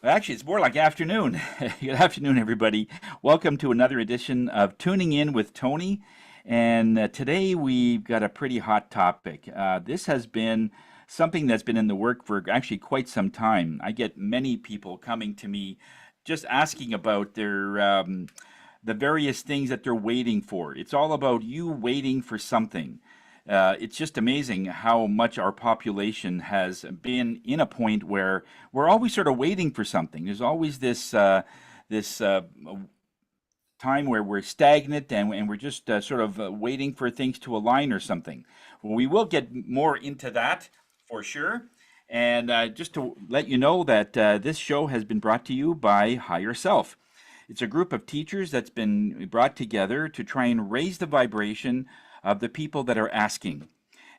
Actually, it's more like afternoon. Good afternoon, everybody. Welcome to another edition of Tuning In with Tony. And today we've got a pretty hot topic. This has been something that's been in the work for actually quite some time. I get many people coming to me just asking about the various things that they're waiting for. It's all about you waiting for something. It's just amazing how much our population has been in a point where we're always sort of waiting for something. There's always this time where we're stagnant and we're just sort of waiting for things to align or something. Well, we will get more into that for sure. And just to let you know that this show has been brought to you by Higher Self. It's a group of teachers that's been brought together to try and raise the vibration of the people that are asking.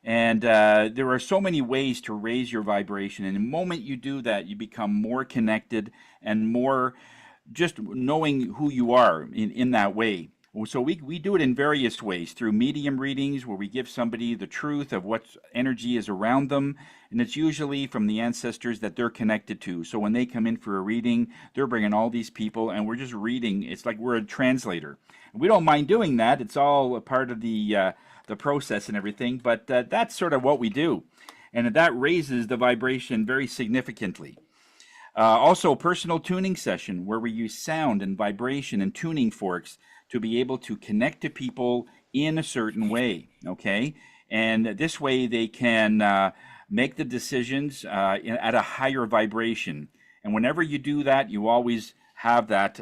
And there are so many ways to raise your vibration. And the moment you do that, you become more connected and more just knowing who you are in that way. So we do it in various ways through medium readings where we give somebody the truth of what energy is around them. And it's usually from the ancestors that they're connected to. So when they come in for a reading, they're bringing all these people and we're just reading. It's like we're a translator. And we don't mind doing that. It's all a part of the process and everything. But that's sort of what we do. And that raises the vibration very significantly. Also, personal tuning session where we use sound and vibration and tuning forks to be able to connect to people in a certain way. Okay, and this way they can make the decisions at a higher vibration. And whenever you do that, you always have that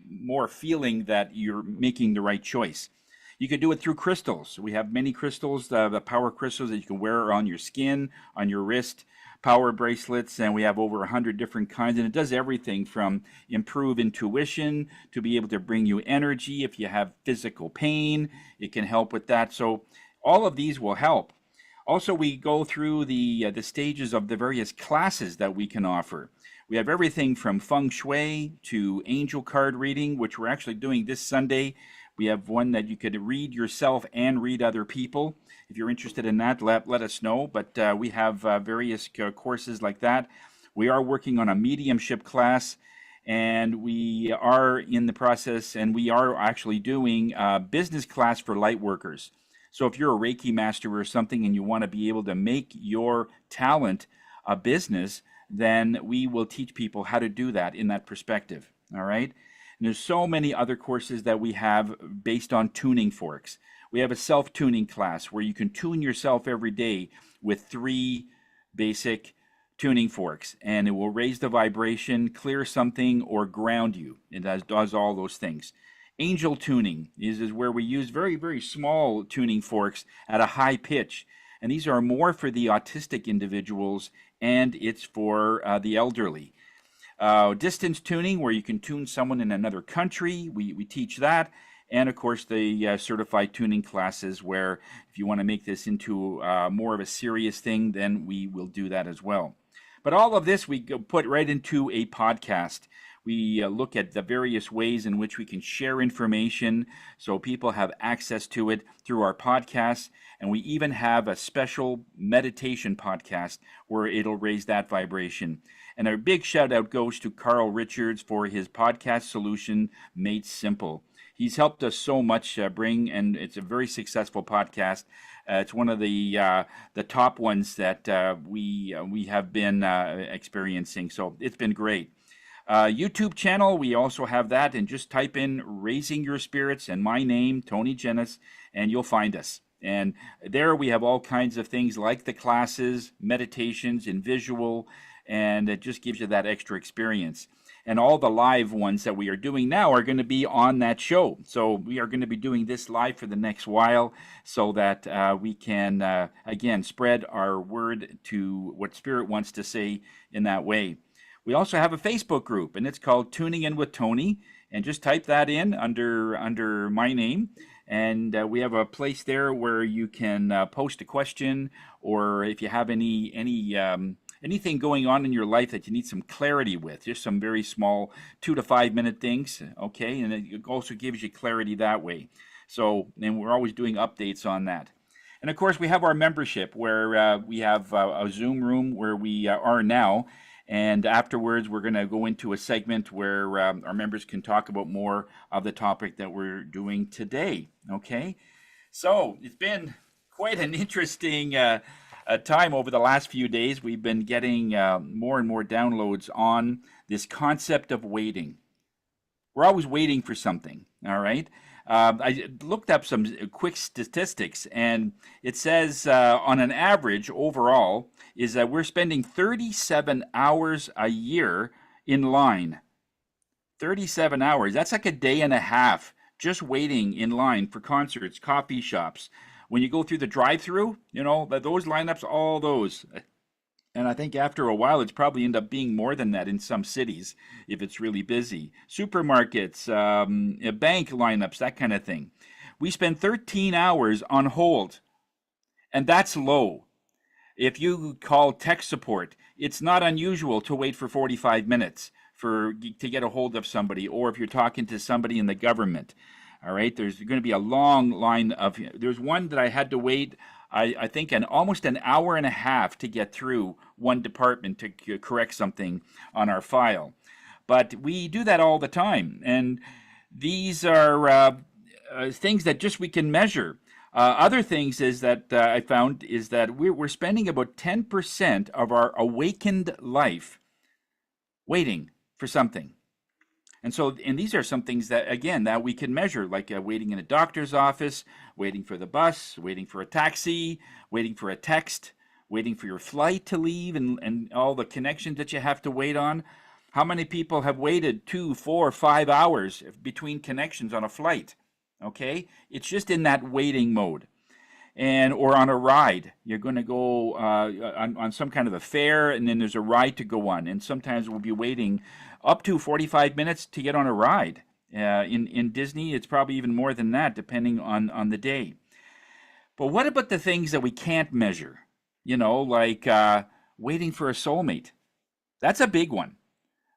more feeling that you're making the right choice. You could do it through crystals. We have many crystals, the power crystals that you can wear on your skin, on your wrist, power bracelets, and we have over 100 different kinds. And it does everything from improve intuition to be able to bring you energy. If you have physical pain, it can help with that. So all of these will help. Also, we go through the stages of the various classes that we can offer. We have everything from feng shui to angel card reading, which we're actually doing this Sunday. We have one that you could read yourself and read other people. If you're interested in that, let us know. But we have various courses like that. We are working on a mediumship class, and we are in the process, and we are actually doing a business class for light workers. So if you're a Reiki master or something and you want to be able to make your talent a business, then we will teach people how to do that in that perspective. All right. And there's so many other courses that we have based on tuning forks. We have a self-tuning class where you can tune yourself every day with 3 basic tuning forks, and it will raise the vibration, clear something, or ground you. It does all those things. Angel tuning is where we use very, very small tuning forks at a high pitch. And these are more for the autistic individuals, and it's for the elderly. Distance tuning, where you can tune someone in another country, we teach that. And of course, the certified tuning classes, where if you want to make this into more of a serious thing, then we will do that as well. But all of this we put right into a podcast. We look at the various ways in which we can share information so people have access to it through our podcasts. And we even have a special meditation podcast where it'll raise that vibration. And a big shout out goes to Carl Richards for his podcast solution, Made Simple. He's helped us so much bring, and it's a very successful podcast. It's one of the top ones that we have been experiencing. So it's been great. YouTube channel, we also have that, and just type in Raising Your Spirits and my name, Tony Jennis, and you'll find us. And there we have all kinds of things like the classes, meditations, and visual, and it just gives you that extra experience. And all the live ones that we are doing now are going to be on that show. So we are going to be doing this live for the next while so that we can, again, spread our word to what Spirit wants to say in that way. We also have a Facebook group, and it's called Tuning In with Tony. And just type that in under my name. And we have a place there where you can post a question, or if you have anything going on in your life that you need some clarity with, just some very small 2 to 5 minute things, okay? And it also gives you clarity that way. So, and we're always doing updates on that. And of course, we have our membership where we have a Zoom room where we are now. And afterwards, we're going to go into a segment where our members can talk about more of the topic that we're doing today. Okay. So it's been quite an interesting time over the last few days. We've been getting more and more downloads on this concept of waiting. We're always waiting for something, all right? I looked up some quick statistics, and it says on an average overall is that we're spending 37 hours a year in line. 37 hours. That's like a day and a half just waiting in line for concerts, coffee shops. When you go through the drive-through, those lineups, all those. And I think after a while, it's probably end up being more than that in some cities if it's really busy. Supermarkets, bank lineups, that kind of thing. We spend 13 hours on hold, and that's low. If you call tech support, it's not unusual to wait for 45 minutes to get a hold of somebody, or if you're talking to somebody in the government. All right, there's going to be a long line of. There's one that I had to wait. I think almost an hour and a half to get through one department to correct something on our file. But we do that all the time. And these are things that just we can measure. Other things is that I found is that we're spending about 10% of our awakened life waiting for something. And these are some things that, again, that we can measure, like waiting in a doctor's office, waiting for the bus, waiting for a taxi, waiting for a text, waiting for your flight to leave, and all the connections that you have to wait on. How many people have waited 2, 4, 5 hours between connections on a flight? Okay? It's just in that waiting mode. Or on a ride. You're going to go on some kind of a fare, and then there's a ride to go on. And sometimes we'll be waiting up to 45 minutes to get on a ride. In Disney, it's probably even more than that, depending on the day. But what about the things that we can't measure? Like waiting for a soulmate. That's a big one.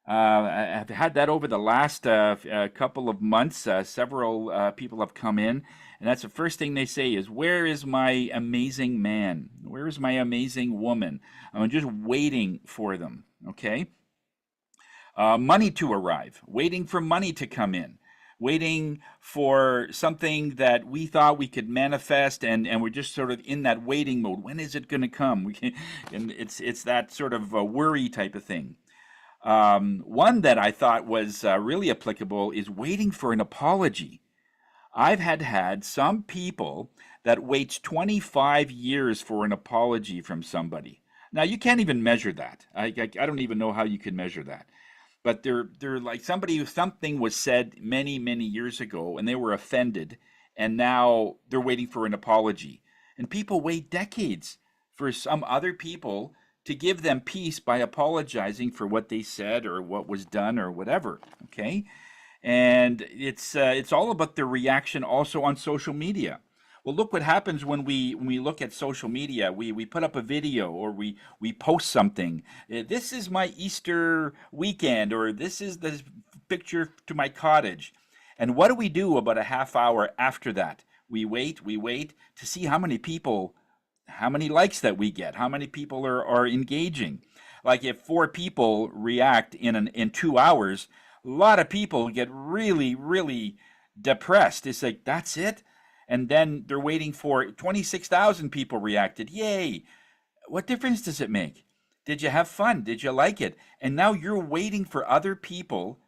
I've had that over the last couple of months. Several people have come in, and that's the first thing they say is, where is my amazing man? Where is my amazing woman? I'm just waiting for them, okay? Money to arrive, waiting for money to come in, waiting for something that we thought we could manifest, and we're just sort of in that waiting mode. When is it going to come? And it's that sort of worry type of thing. One that I thought was really applicable is waiting for an apology. I've had some people that waits 25 years for an apology from somebody. Now, you can't even measure that. I don't even know how you can measure that. But they're like something was said many, many years ago, and they were offended, and now they're waiting for an apology. And people wait decades for some other people to give them peace by apologizing for what they said or what was done or whatever, okay? And it's all about the reaction also on social media. Well, look what happens when we look at social media. We put up a video, or we post something. This is my Easter weekend, or this is the picture to my cottage. And what do we do about a half hour after that? We wait to see how many likes that we get, how many people are engaging. Like if 4 people react in 2 hours, a lot of people get really, really depressed. It's like, that's it? And then they're waiting for 26,000 people reacted. Yay! What difference does it make? Did you have fun? Did you like it? And now you're waiting for other people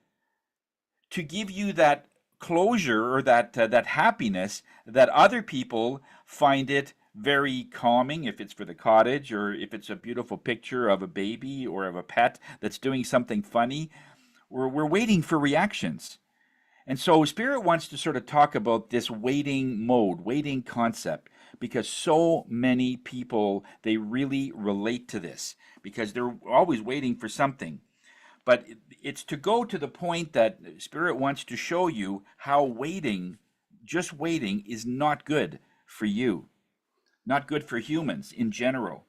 to give you that closure or that happiness that other people find it very calming, if it's for the cottage, or if it's a beautiful picture of a baby or of a pet that's doing something funny. We're waiting for reactions. And so Spirit wants to sort of talk about this waiting mode, waiting concept, because so many people, they really relate to this because they're always waiting for something. But it's to go to the point that Spirit wants to show you how just waiting is not good for you, not good for humans in general.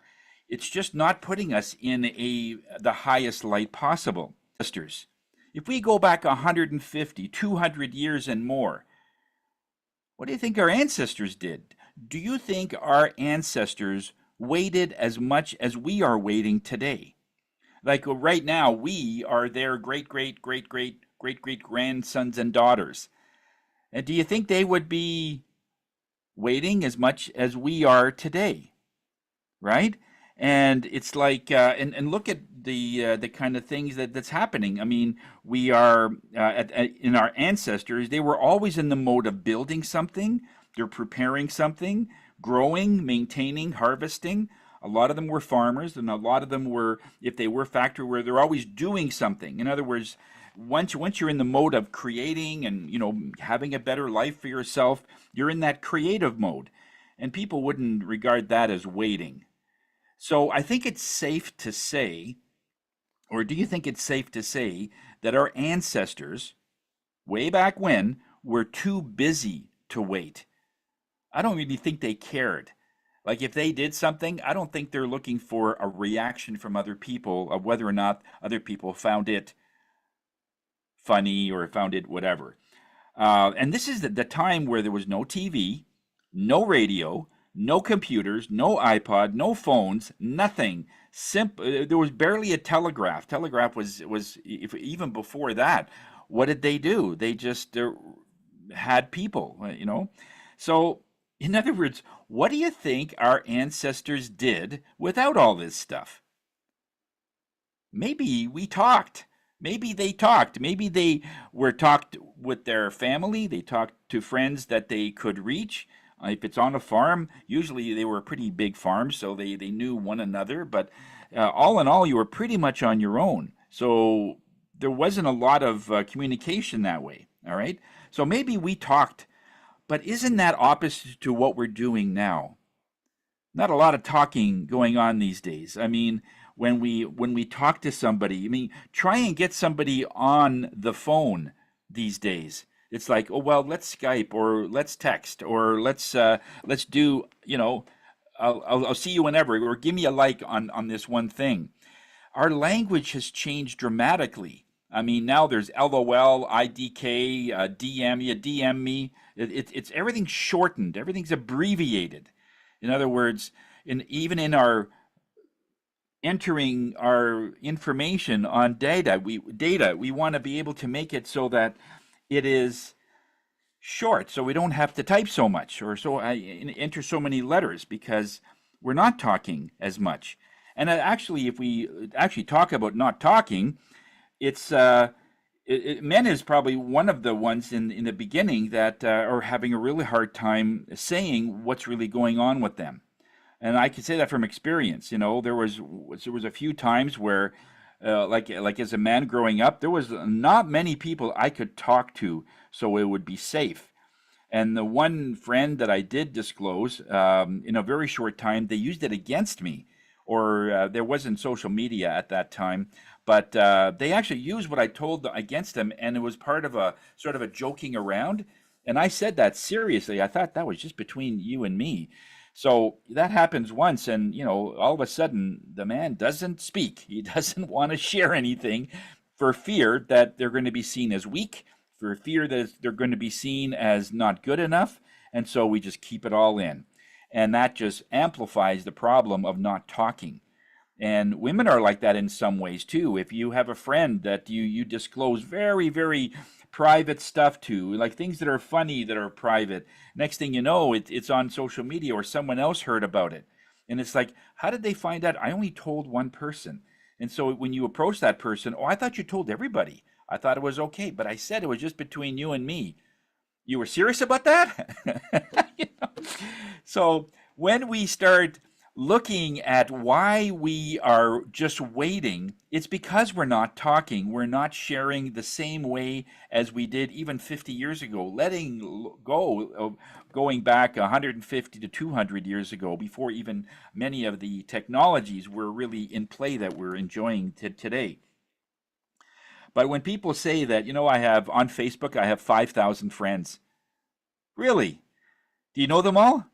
It's just not putting us in the highest light possible. Sisters, if we go back 150, 200 years and more, what do you think our ancestors did? Do you think our ancestors waited as much as we are waiting today? Like right now, we are their great grandsons and daughters. And do you think they would be waiting as much as we are today? Right? And it's like, and look at the kind of things that's happening. I mean, we are in our ancestors, they were always in the mode of building something. They're preparing something, growing, maintaining, harvesting. A lot of them were farmers, and a lot of them were, if they were factory, where they're always doing something. In other words, once you're in the mode of creating and having a better life for yourself, you're in that creative mode, and people wouldn't regard that as waiting. So I think it's safe to say, or do you think it's safe to say that our ancestors, way back when, were too busy to wait? I don't really think they cared. Like if they did something, I don't think they're looking for a reaction from other people of whether or not other people found it funny or found it whatever. And this is the time where there was no TV, no radio, no computers, no iPod, no phones, nothing. Simple. There was barely a telegraph. Telegraph was if, even before that. What did they do? They just had people, So, in other words, what do you think our ancestors did without all this stuff? Maybe we talked. Maybe they talked. Maybe they were talked with their family. They talked to friends that they could reach. If it's on a farm, usually they were pretty big farms, so they knew one another. But all in all, you were pretty much on your own. So there wasn't a lot of communication that way. All right. So maybe we talked, but isn't that opposite to what we're doing now? Not a lot of talking going on these days. I mean, when we talk to somebody, I mean, try and get somebody on the phone these days. It's like, oh well, let's Skype or let's text or let's do, I'll see you whenever, or give me a like on this one thing. Our language has changed dramatically. I mean, now there's LOL, IDK, DM you, DM me. It's everything's shortened, everything's abbreviated. In other words, even in our entering our information on data, we want to be able to make it so that it is short, so we don't have to type so much or enter so many letters because we're not talking as much. And actually, if we actually talk about not talking, it's men is probably one of the ones in the beginning that are having a really hard time saying what's really going on with them. And I can say that from experience. There was a few times where, like as a man growing up, there was not many people I could talk to, so it would be safe. And the one friend that I did disclose, in a very short time, they used it against me, or there wasn't social media at that time, but they actually used what I told against them, and it was part of a sort of a joking around. And I said that seriously. I thought that was just between you and me. So that happens once, and all of a sudden, the man doesn't speak. He doesn't want to share anything for fear that they're going to be seen as weak, for fear that they're going to be seen as not good enough. And so we just keep it all in. And that just amplifies the problem of not talking. And women are like that in some ways too. If you have a friend that you disclose very, very private stuff to, like things that are funny that are private, next thing you know, it's on social media or someone else heard about it. And it's like, how did they find out? I only told one person. And so when you approach that person, oh, I thought you told everybody. I thought it was okay, but I said it was just between you and me. You were serious about that? You know? So when we start looking at why we are just waiting, it's because we're not talking. We're not sharing the same way as we did even 50 years ago, letting go of going back 150 to 200 years ago, before even many of the technologies were really in play that we're enjoying today. But when people say that, I have on Facebook, I have 5,000 friends. Really? Do you know them all?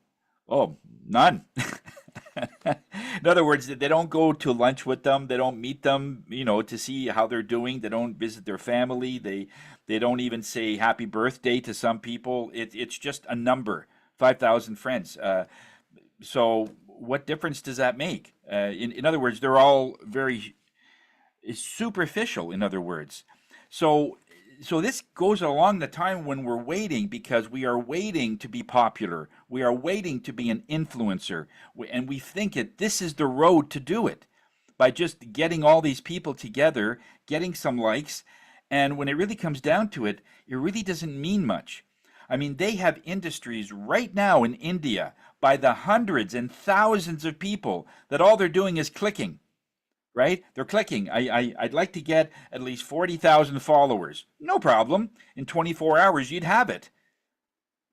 Oh, none. In other words, they don't go to lunch with them. They don't meet them, to see how they're doing. They don't visit their family. They don't even say happy birthday to some people. It's just a number, 5,000 friends. So what difference does that make? In other words, they're all very is superficial, in other words. So so this goes along the time when we're waiting because we are waiting to be popular. We are waiting to be an influencer. And we think it this is the road to do it by just getting all these people together, getting some likes, and when it really comes down to it, it really doesn't mean much. I mean, they have industries right now in India by the hundreds and thousands of people that all they're doing is clicking, right? They're clicking. I'd like to get at least 40,000 followers. No problem. In 24 hours, you'd have it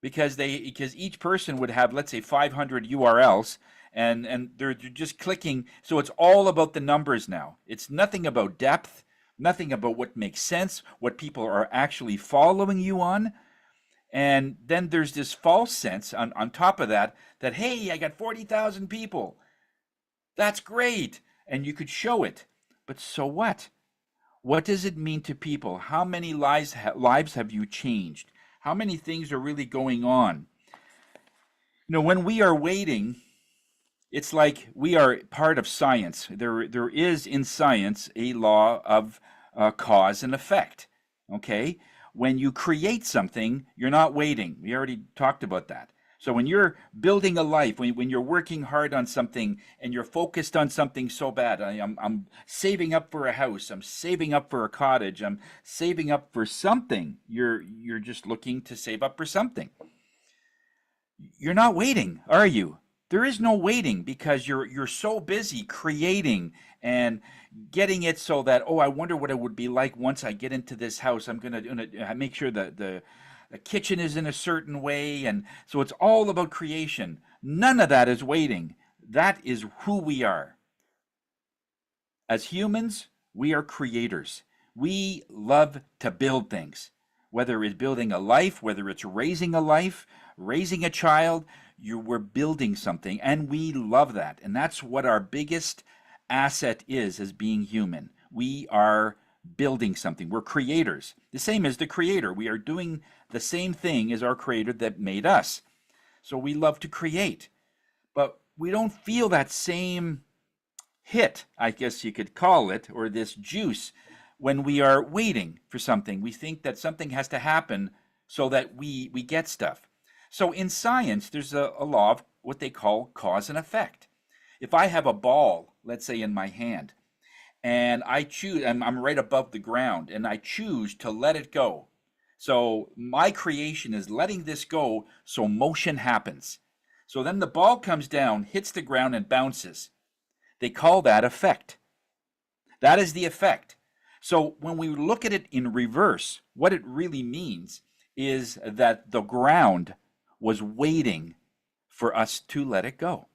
because each person would have, let's say, 500 URLs, and they're just clicking. So it's all about the numbers now. It's nothing about depth, nothing about what makes sense, what people are actually following you on. And then there's this false sense on top of that that, hey, I got 40,000 people. That's great. And you could show it. But so what? What does it mean to people? How many lives have you changed? How many things are really going on? When we are waiting, it's like we are part of science. There is in science a law of cause and effect. Okay? When you create something, you're not waiting. We already talked about that. So when you're building a life, when you're working hard on something and you're focused on something so bad, I'm saving up for a house, I'm saving up for a cottage, I'm saving up for something. You're just looking to save up for something. You're not waiting, are you? There is no waiting because you're so busy creating and getting it so that, oh, I wonder what it would be like once I get into this house. I'm gonna make sure that the kitchen is in a certain way, and so it's all about creation. None of that is waiting. That is who we are. As humans, we are creators. We love to build things, whether it's building a life, whether it's raising a life, raising a child. We're building something, and we love that. And that's what our biggest asset is as being human. We are building something. We're creators. The same as the creator. We are doing the same thing as our creator that made us. So we love to create. But we don't feel that same hit, I guess you could call it, or this juice when we are waiting for something. We think that something has to happen so that we get stuff. So in science, there's a law of what they call cause and effect. If I have a ball, let's say in my hand, and I choose, and I'm right above the ground, and I choose to let it go. So my creation is letting this go so motion happens. So then the ball comes down, hits the ground, and bounces. They call that effect. That is the effect. So when we look at it in reverse, what it really means is that the ground was waiting for us to let it go.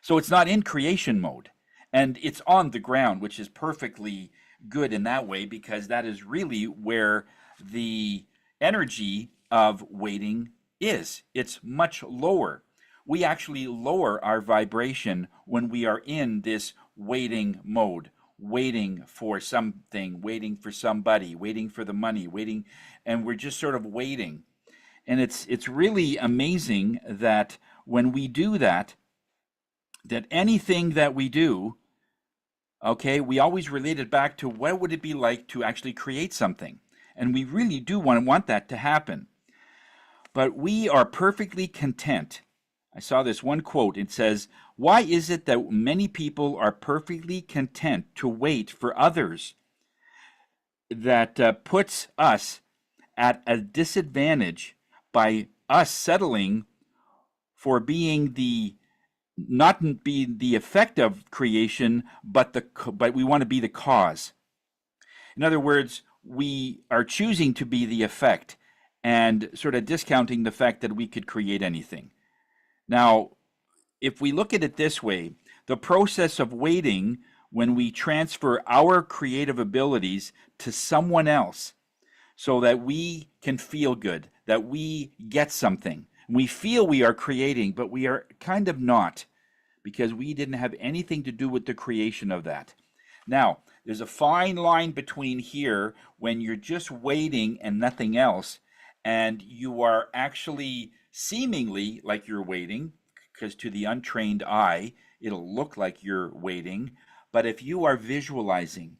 So it's not in creation mode, and it's on the ground, which is perfectly good in that way because that is really where the energy of waiting is. It's much lower. We actually lower our vibration when we are in this waiting mode, waiting for something, waiting for somebody, waiting for the money, waiting, and we're just sort of waiting. And it's really amazing that when we do that, that anything that we do, okay, we always relate it back to what would it be like to actually create something. And we really do want that to happen. But we are perfectly content. I saw this one quote. It says, why is it that many people are perfectly content to wait for others? That puts us at a disadvantage by us settling for being the not being the effect of creation, but we want to be the cause. In other words, we are choosing to be the effect and sort of discounting the fact that we could create anything. Now, if we look at it this way, the process of waiting when we transfer our creative abilities to someone else so that we can feel good, that we get something. We feel we are creating, but we are kind of not because we didn't have anything to do with the creation of that. Now, there's a fine line between here when you're just waiting and nothing else, and you are actually seemingly like you're waiting, because to the untrained eye, it'll look like you're waiting. But if you are visualizing,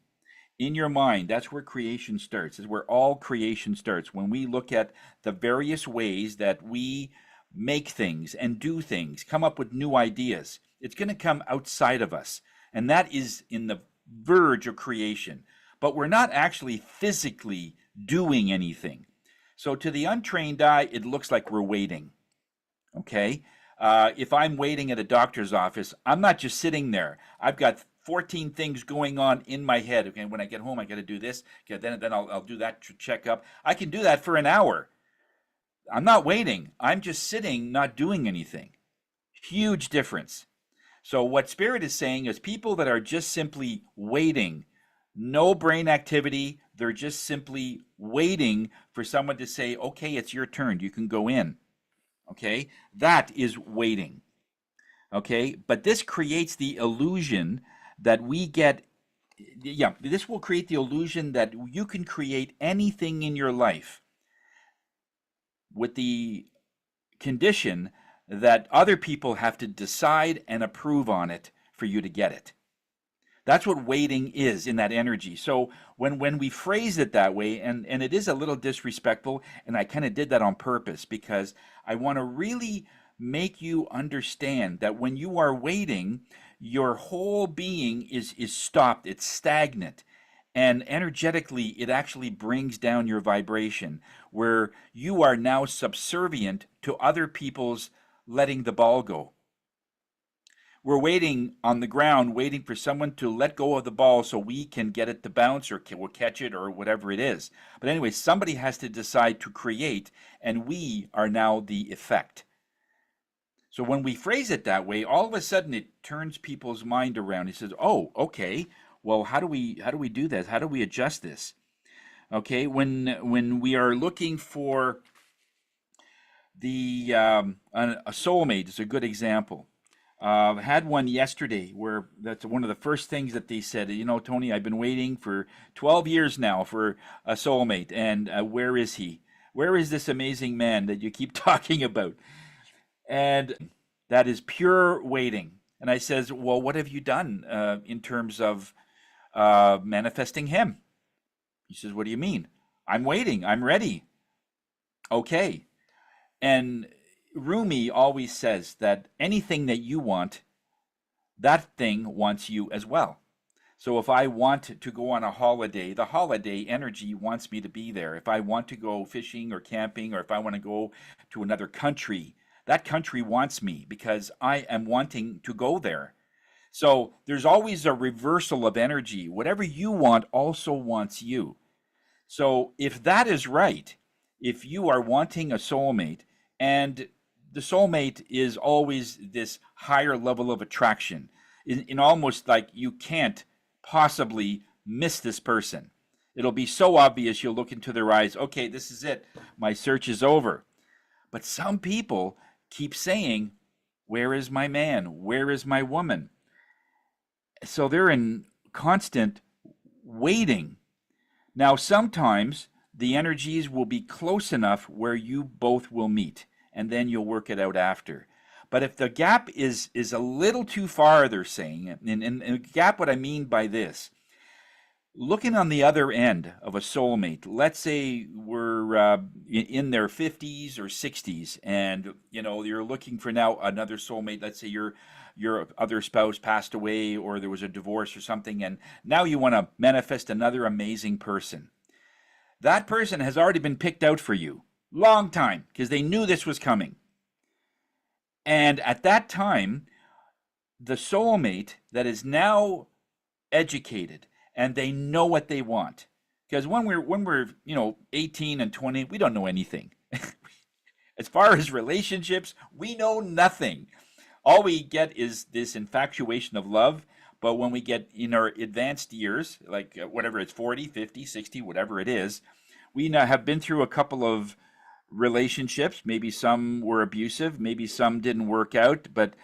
In your mind, that's where creation starts. Is where all creation starts. When we look at the various ways that we make things and do things, come up with new ideas, it's going to come outside of us. And that is in the verge of creation. But we're not actually physically doing anything. So to the untrained eye, it looks like we're waiting. Okay. If I'm waiting at a doctor's office, I'm not just sitting there. I've got 14 things going on in my head. Okay, when I get home, I got to do this. Okay, then I'll do that checkup. I can do that for an hour. I'm not waiting. I'm just sitting, not doing anything. Huge difference. So what Spirit is saying is people that are just simply waiting, no brain activity, they're just simply waiting for someone to say, okay, it's your turn. You can go in. Okay, that is waiting. Okay, but this creates the illusion that we get. Yeah, this will create the illusion that you can create anything in your life with the condition that other people have to decide and approve on it for you to get it. That's what waiting is in that energy. So when we phrase it that way, and it is a little disrespectful, and I kind of did that on purpose because I want to really make you understand that when you are waiting, your whole being is stopped, it's stagnant. And energetically, it actually brings down your vibration, where you are now subservient to other people's letting the ball go. We're waiting on the ground, waiting for someone to let go of the ball so we can get it to bounce or we'll catch it or whatever it is. But anyway, somebody has to decide to create, and we are now the effect. So when we phrase it that way, all of a sudden it turns people's mind around. He says, "Oh, okay. Well, how do we do this? How do we adjust this?" Okay, when we are looking for the a soulmate is a good example. Had one yesterday where that's one of the first things that they said. You know, Tony, I've been waiting for 12 years now for a soulmate, and where is he? Where is this amazing man that you keep talking about? And that is pure waiting. And I says, well, what have you done in terms of manifesting him? He says, what do you mean? I'm waiting. I'm ready. Okay. And Rumi always says that anything that you want, that thing wants you as well. So if I want to go on a holiday, the holiday energy wants me to be there. If I want to go fishing or camping, or if I want to go to another country, that country wants me because I am wanting to go there. So there's always a reversal of energy. Whatever you want also wants you. So if that is right, if you are wanting a soulmate, and the soulmate is always this higher level of attraction, in almost like you can't possibly miss this person. It'll be so obvious you'll look into their eyes, okay, this is it. My search is over. But some people keep saying, where is my man? Where is my woman? So they're in constant waiting. Now, sometimes the energies will be close enough where you both will meet, and then you'll work it out after. But if the gap is a little too far, they're saying, and gap, what I mean by this, looking on the other end of a soulmate, let's say we're in their 50s or 60s, and you're looking for now another soulmate. Let's say your other spouse passed away, or there was a divorce or something, and now you want to manifest another amazing person. That person has already been picked out for you, long time, because they knew this was coming. And at that time, the soulmate that is now educated and they know what they want. Because when we're 18 and 20, we don't know anything. As far as relationships, we know nothing. All we get is this infatuation of love. But when we get in our advanced years, like whatever it's 40, 50, 60, whatever it is, we now have been through a couple of relationships. Maybe some were abusive, maybe some didn't work out. But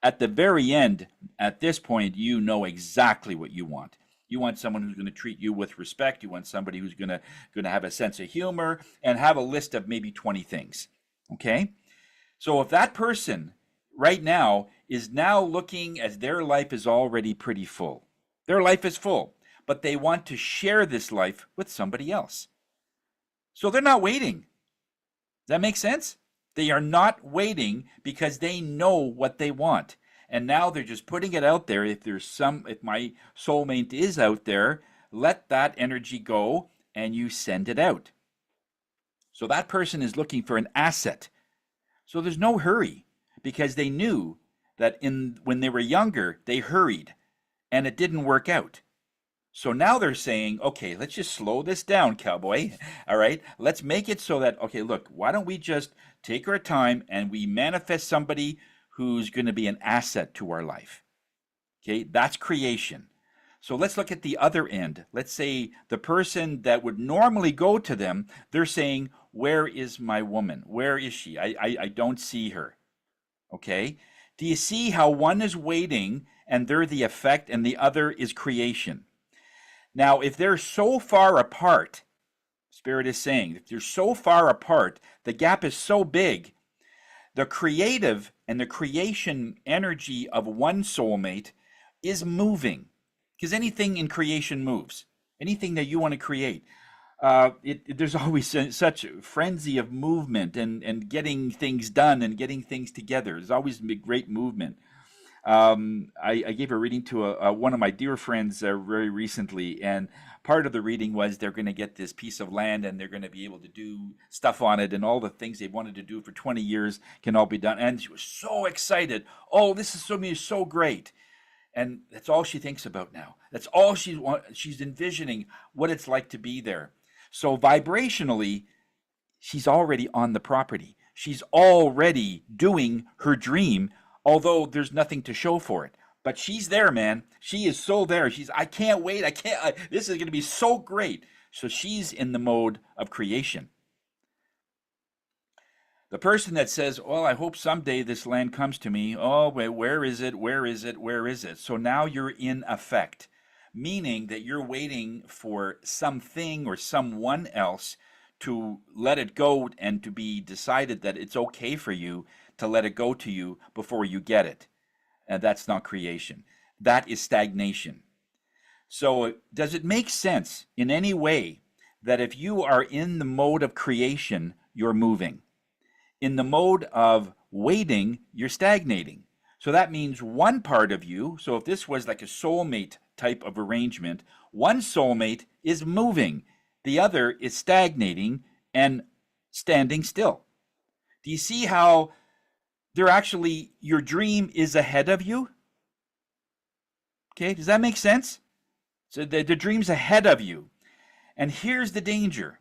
at the very end, at this point, you know exactly what you want. You want someone who's going to treat you with respect. You want somebody who's going to have a sense of humor and have a list of maybe 20 things. Okay? So if that person right now is now looking as their life is already pretty full. Their life is full. but they want to share this life with somebody else. So they're not waiting. Does that make sense? They are not waiting because they know what they want. And now they're just putting it out there. If my soulmate is out there, let that energy go and you send it out. So that person is looking for an asset. So there's no hurry because they knew that when they were younger, they hurried and it didn't work out. So now they're saying, okay, let's just slow this down, cowboy. All right, let's make it so that, okay, look, why don't we just take our time and we manifest somebody who's going to be an asset to our life. Okay, that's creation. So let's look at the other end. Let's say the person that would normally go to them, they're saying, where is my woman? Where is she? I don't see her. Okay, do you see how one is waiting and they're the effect and the other is creation? Now, if they're so far apart, Spirit is saying, if they're so far apart, the gap is so big, the creative and the creation energy of one soulmate is moving. Because anything in creation moves. Anything that you want to create. There's always such frenzy of movement and getting things done and getting things together. There's always a great movement. I gave a reading to one of my dear friends very recently, and part of the reading was they're going to get this piece of land and they're going to be able to do stuff on it, and all the things they wanted to do for 20 years can all be done. And she was so excited. Oh, this is so great. And that's all she thinks about now. That's all she's envisioning what it's like to be there. So vibrationally, she's already on the property. She's already doing her dream, although there's nothing to show for it. But she's there, man. She is so there. I can't wait. This is going to be so great. So she's in the mode of creation. The person that says, well, I hope someday this land comes to me. Oh, wait, where is it? Where is it? Where is it? So now you're in effect, meaning that you're waiting for something or someone else to let it go and to be decided that it's okay for you to let it go to you before you get it. And that's not creation. That is stagnation. So does it make sense in any way that if you are in the mode of creation, you're moving? In the mode of waiting, you're stagnating. So that means one part of you, so if this was like a soulmate type of arrangement, one soulmate is moving, the other is stagnating and standing still. Do you see how your dream is ahead of you? Okay, does that make sense? So the dream's ahead of you. And here's the danger.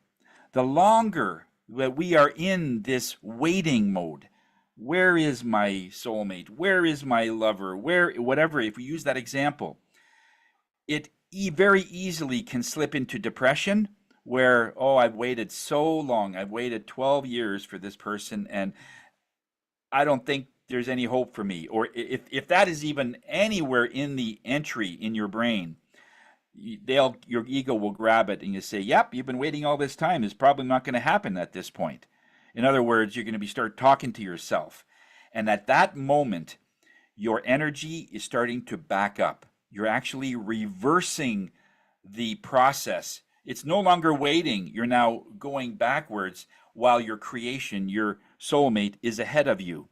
The longer that we are in this waiting mode, where is my soulmate? Where is my lover? Whatever, if we use that example, it very easily can slip into depression where, oh, I've waited so long. I've waited 12 years for this person and I don't think there's any hope for me. Or if that is even anywhere in the entry in your brain, your ego will grab it and you say, yep, you've been waiting all this time. It's probably not going to happen at this point. In other words, you're going to start talking to yourself. And at that moment, your energy is starting to back up. You're actually reversing the process. It's no longer waiting. You're now going backwards while your creation, your soulmate, is ahead of you.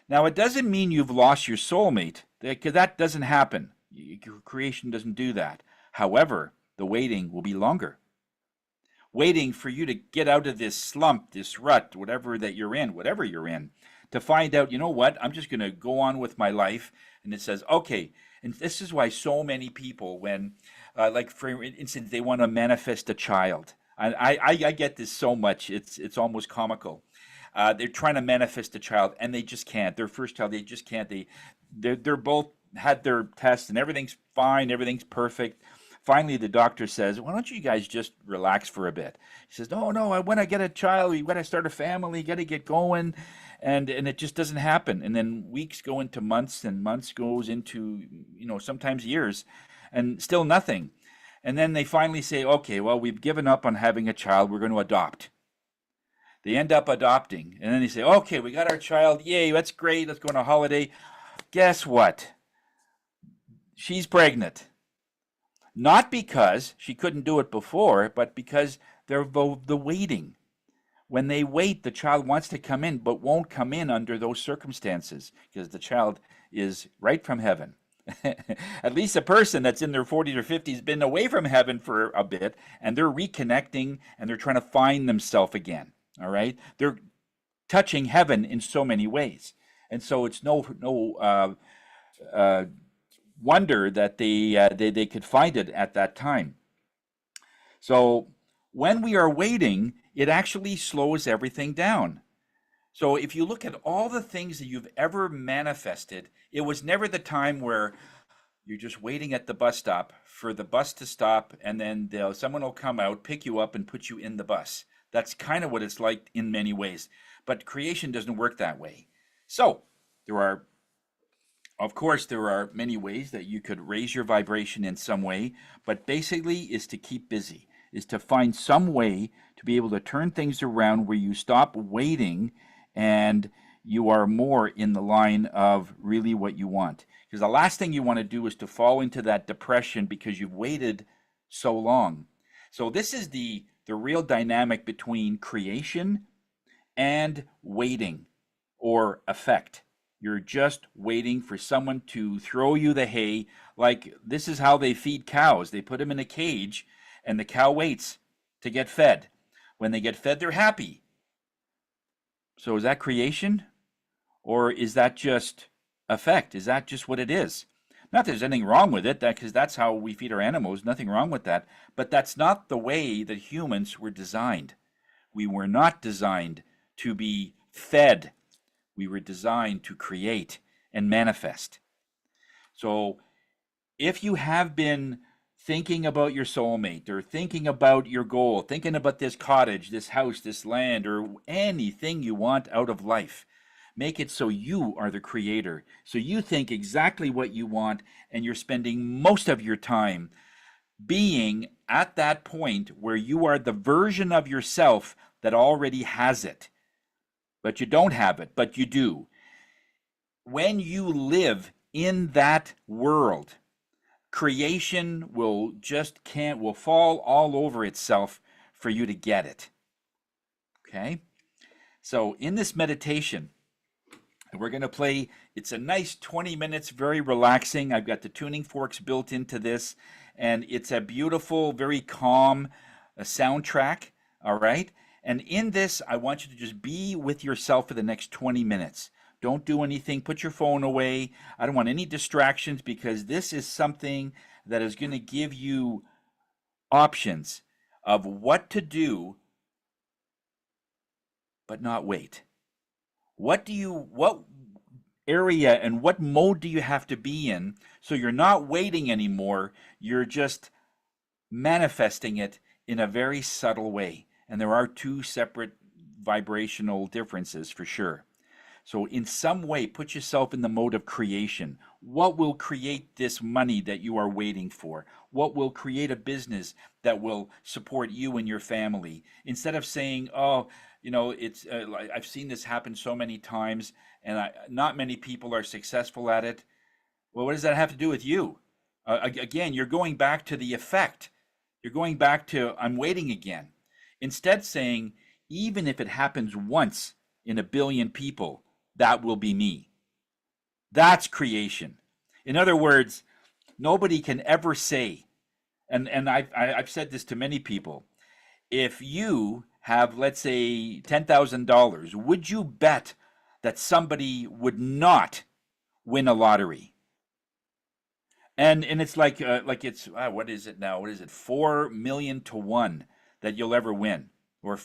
Now, it doesn't mean you've lost your soulmate, because that doesn't happen. Your creation doesn't do that. However, the waiting will be longer. Waiting for you to get out of this slump, this rut, whatever you're in, to find out, you know what, I'm just going to go on with my life. And it says, okay, and this is why so many people, when, like for instance, they want to manifest a child. I get this so much, it's almost comical. They're trying to manifest a child and they just can't. Their first child, they just can't. They're both had their tests and everything's fine, everything's perfect. Finally, the doctor says, why don't you guys just relax for a bit? He says, no, when I get a child, you got to start a family, you got to get going. And it just doesn't happen. And then weeks go into months and months goes into, sometimes years and still nothing. And then they finally say, okay, well, we've given up on having a child. We're going to adopt. They end up adopting. And then they say, okay, we got our child. Yay, that's great. Let's go on a holiday. Guess what? She's pregnant. Not because she couldn't do it before, but because they're the waiting. When they wait, the child wants to come in, but won't come in under those circumstances because the child is right from heaven. At least a person that's in their 40s or 50s been away from heaven for a bit, and they're reconnecting and they're trying to find themselves again. All right, they're touching heaven in so many ways, and so it's no uh, wonder that they could find it at that time. So when we are waiting, it actually slows everything down. So if you look at all the things that you've ever manifested, it was never the time where you're just waiting at the bus stop for the bus to stop, and then someone will come out, pick you up, and put you in the bus. That's kind of what it's like in many ways. But creation doesn't work that way. So there are, of course, there are many ways that you could raise your vibration in some way, but basically is to keep busy, is to find some way to be able to turn things around where you stop waiting and you are more in the line of really what you want. Because the last thing you want to do is to fall into that depression because you've waited so long. So this is the real dynamic between creation and waiting or effect. You're just waiting for someone to throw you the hay. Like this is how they feed cows. They put them in a cage and the cow waits to get fed. When they get fed, they're happy. So is that creation? Or is that just effect? Is that just what it is? Not that there's anything wrong with it, because that's how we feed our animals. Nothing wrong with that. But that's not the way that humans were designed. We were not designed to be fed. We were designed to create and manifest. So if you have been thinking about your soulmate or thinking about your goal, thinking about this cottage, this house, this land, or anything you want out of life, make it so you are the creator. So you think exactly what you want, and you're spending most of your time being at that point where you are the version of yourself that already has it. But you don't have it, but you do. When you live in that world, creation will fall all over itself for you to get it. Okay? So in this meditation, we're going to play, it's a nice 20 minutes, very relaxing. I've got the tuning forks built into this, and it's a beautiful, very calm soundtrack, all right? And in this, I want you to just be with yourself for the next 20 minutes. Don't do anything. Put your phone away. I don't want any distractions because this is something that is going to give you options of what to do, but not wait. What area and what mode do you have to be in so you're not waiting anymore? You're just manifesting it in a very subtle way. And there are two separate vibrational differences for sure. So in some way, put yourself in the mode of creation. What will create this money that you are waiting for? What will create a business that will support you and your family? Instead of saying, oh, it's I've seen this happen so many times, and not many people are successful at it. Well, what does that have to do with you? Again, you're going back to the effect. You're going back to, I'm waiting again. Instead saying, even if it happens once in a billion people, that will be me. That's creation. In other words, nobody can ever say, and I've said this to many people, if you have, let's say, $10,000, would you bet that somebody would not win a lottery? And it's like it's what is it now? What is it? 4 million to 1 that you'll ever win, or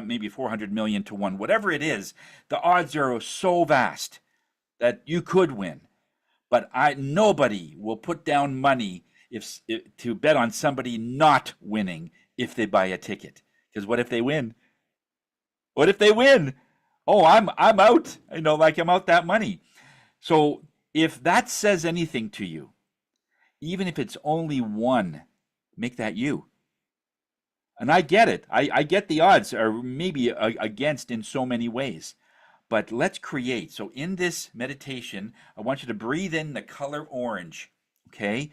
maybe 400 million to 1, whatever it is. The odds are so vast that you could win, but nobody will put down money if to bet on somebody not winning if they buy a ticket. Because what if they win? What if they win? Oh, I'm out. Like I'm out that money. So if that says anything to you, even if it's only one, make that you. And I get it. I get the odds are maybe against in so many ways. But let's create. So in this meditation, I want you to breathe in the color orange. Okay?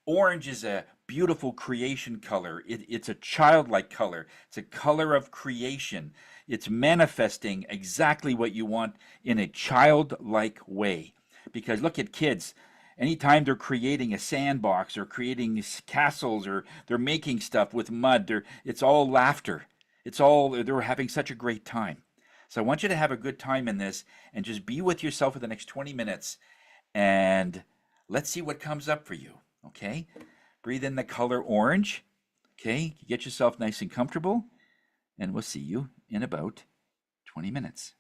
Orange is a beautiful creation color. It's a childlike color. It's a color of creation. It's manifesting exactly what you want in a childlike way. Because look at kids. Anytime they're creating a sandbox or creating castles or they're making stuff with mud, it's all laughter. They're having such a great time. So I want you to have a good time in this and just be with yourself for the next 20 minutes and let's see what comes up for you. Okay? Breathe in the color orange. Okay? Get yourself nice and comfortable and we'll see you in about 20 minutes.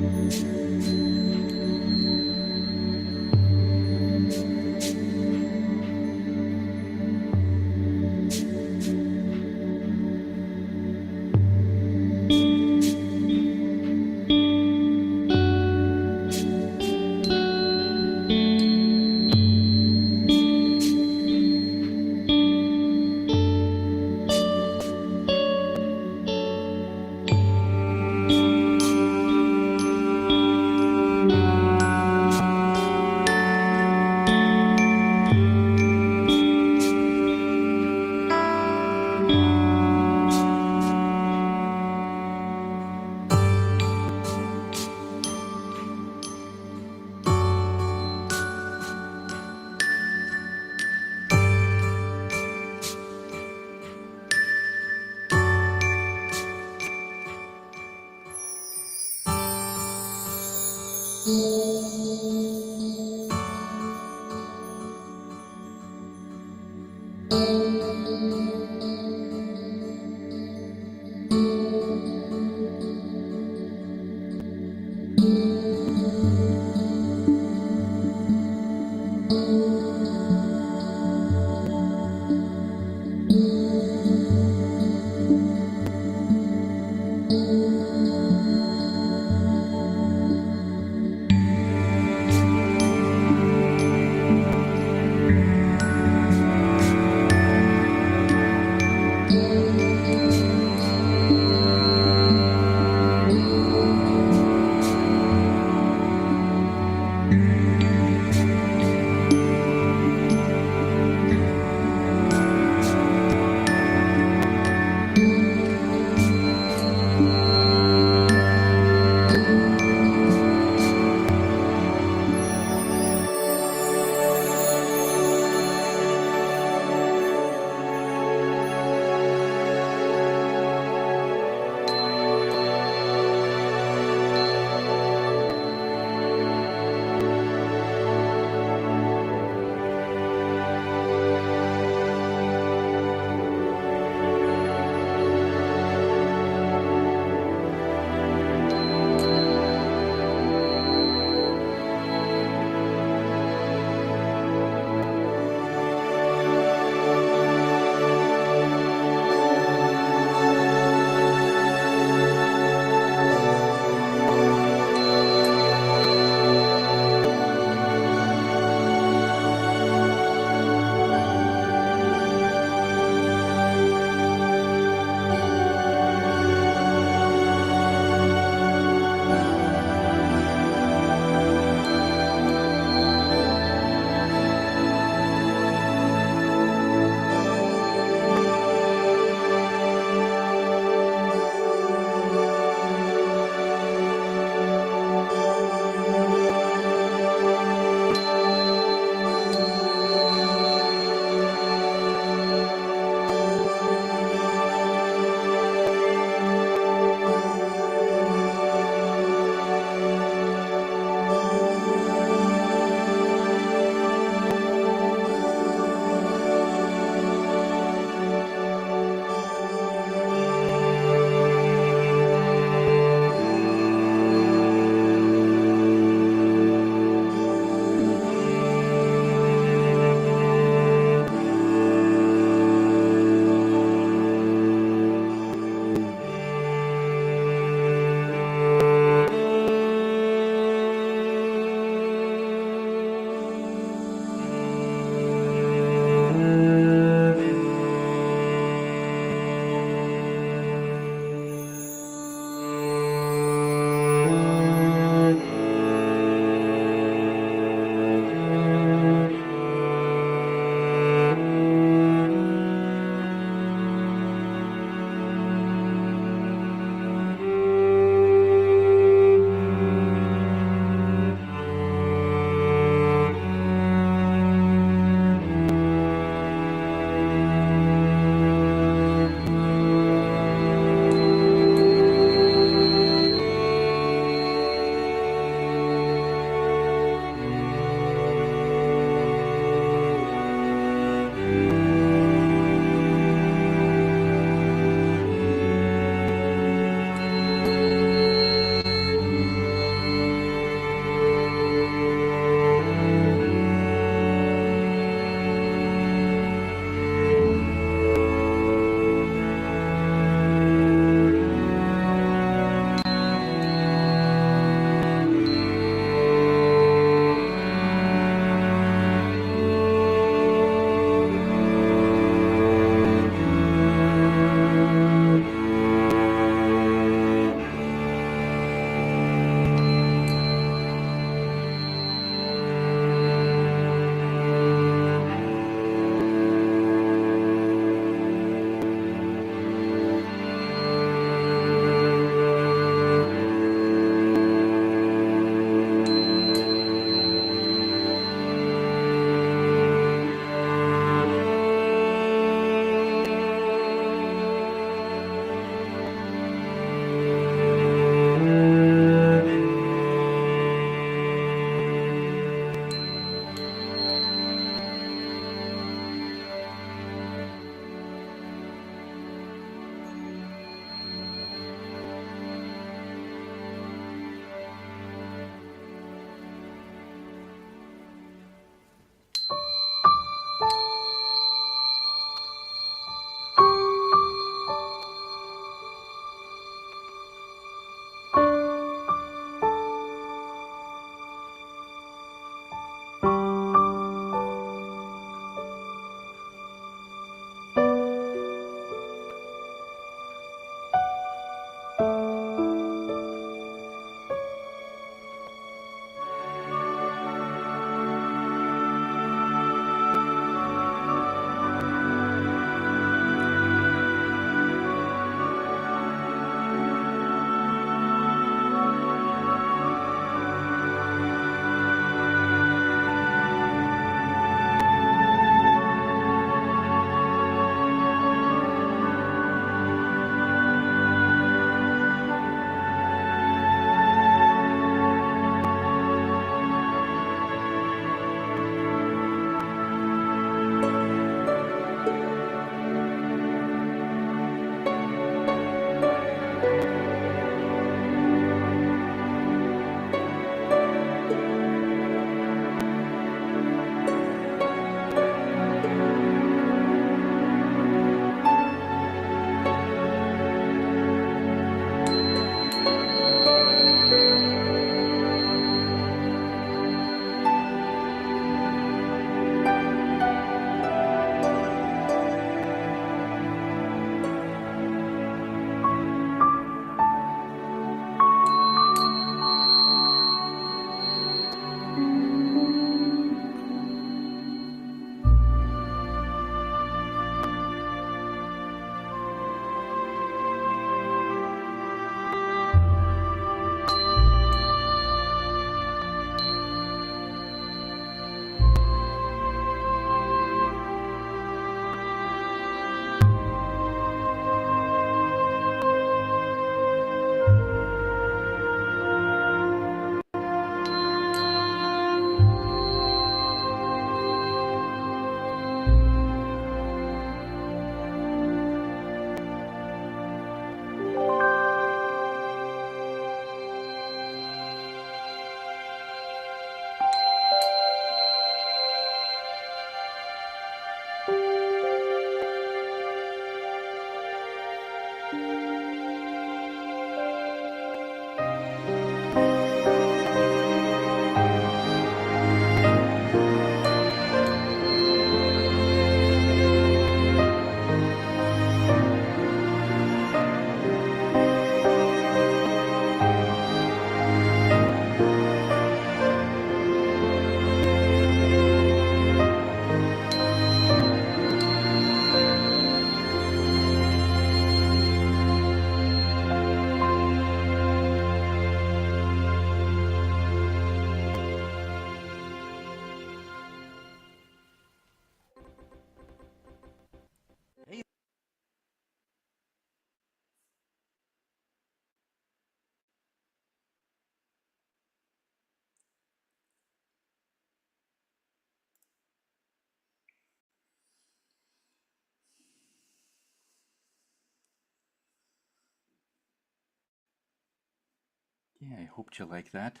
Yeah, I hoped you like that.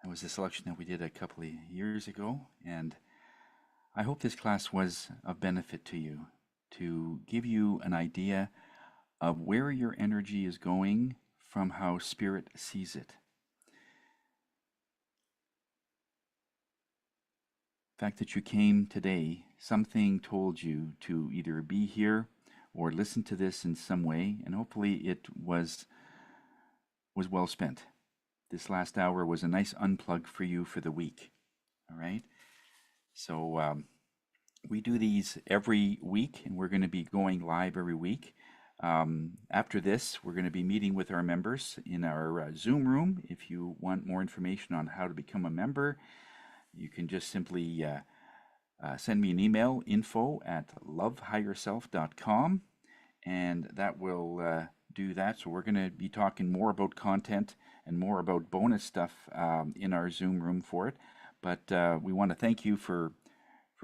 That was a selection that we did a couple of years ago, and I hope this class was of benefit to you, to give you an idea of where your energy is going from how Spirit sees it. The fact that you came today, something told you to either be here or listen to this in some way, and hopefully it was well spent. This last hour was a nice unplug for you for the week. All right. So we do these every week, and we're going to be going live every week. After this, we're going to be meeting with our members in our Zoom room. If you want more information on how to become a member, you can just simply send me an email, info@lovehigherself.com, and that will do that. So we're going to be talking more about content and more about bonus stuff in our Zoom room for it. But we want to thank you for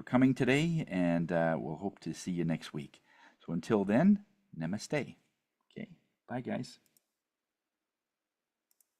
coming today, and we'll hope to see you next week. So until then, namaste. Okay, bye guys.